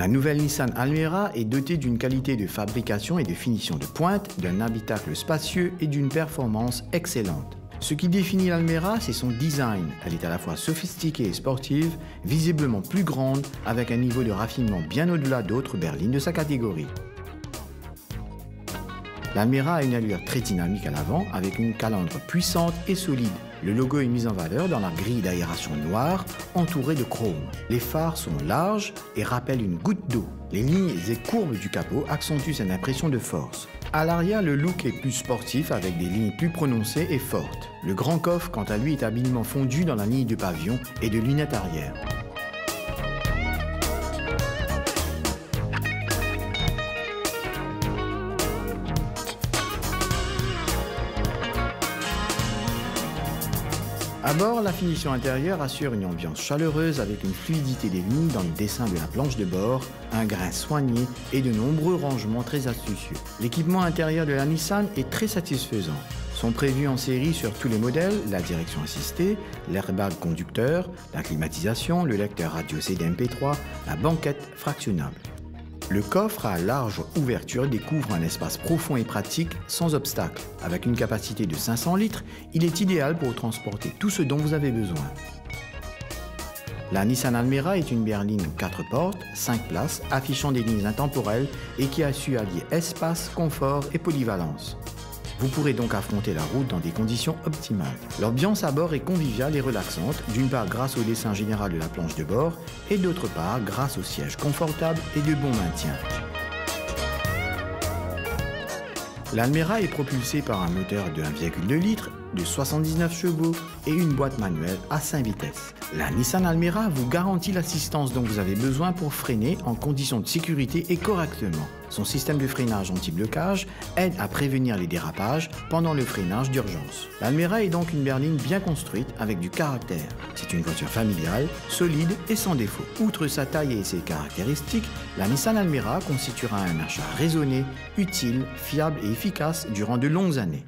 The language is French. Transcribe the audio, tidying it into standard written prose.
La nouvelle Nissan Almera est dotée d'une qualité de fabrication et de finition de pointe, d'un habitacle spacieux et d'une performance excellente. Ce qui définit l'Almera, c'est son design. Elle est à la fois sophistiquée et sportive, visiblement plus grande, avec un niveau de raffinement bien au-delà d'autres berlines de sa catégorie. L'Almera a une allure très dynamique à l'avant, avec une calandre puissante et solide. Le logo est mis en valeur dans la grille d'aération noire, entourée de chrome. Les phares sont larges et rappellent une goutte d'eau. Les lignes et courbes du capot accentuent cette impression de force. À l'arrière, le look est plus sportif avec des lignes plus prononcées et fortes. Le grand coffre, quant à lui, est habilement fondu dans la ligne de pavillon et de lunettes arrière. À bord, la finition intérieure assure une ambiance chaleureuse avec une fluidité des lignes dans le dessin de la planche de bord, un grain soigné et de nombreux rangements très astucieux. L'équipement intérieur de la Nissan est très satisfaisant. Sont prévus en série sur tous les modèles la direction assistée, l'airbag conducteur, la climatisation, le lecteur radio CD MP3, la banquette fractionnable. Le coffre à large ouverture découvre un espace profond et pratique sans obstacle. Avec une capacité de 500 litres, il est idéal pour transporter tout ce dont vous avez besoin. La Nissan Almera est une berline 4 portes, 5 places, affichant des lignes intemporelles et qui a su allier espace, confort et polyvalence. Vous pourrez donc affronter la route dans des conditions optimales. L'ambiance à bord est conviviale et relaxante, d'une part grâce au dessin général de la planche de bord et d'autre part grâce aux sièges confortables et de bon maintien. L'Almera est propulsée par un moteur de 1,2 litres, de 79 chevaux et une boîte manuelle à 5 vitesses. La Nissan Almera vous garantit l'assistance dont vous avez besoin pour freiner en conditions de sécurité et correctement. Son système de freinage anti-blocage aide à prévenir les dérapages pendant le freinage d'urgence. L'Almera est donc une berline bien construite avec du caractère. C'est une voiture familiale, solide et sans défaut. Outre sa taille et ses caractéristiques, la Nissan Almera constituera un achat raisonné, utile, fiable et efficace durant de longues années.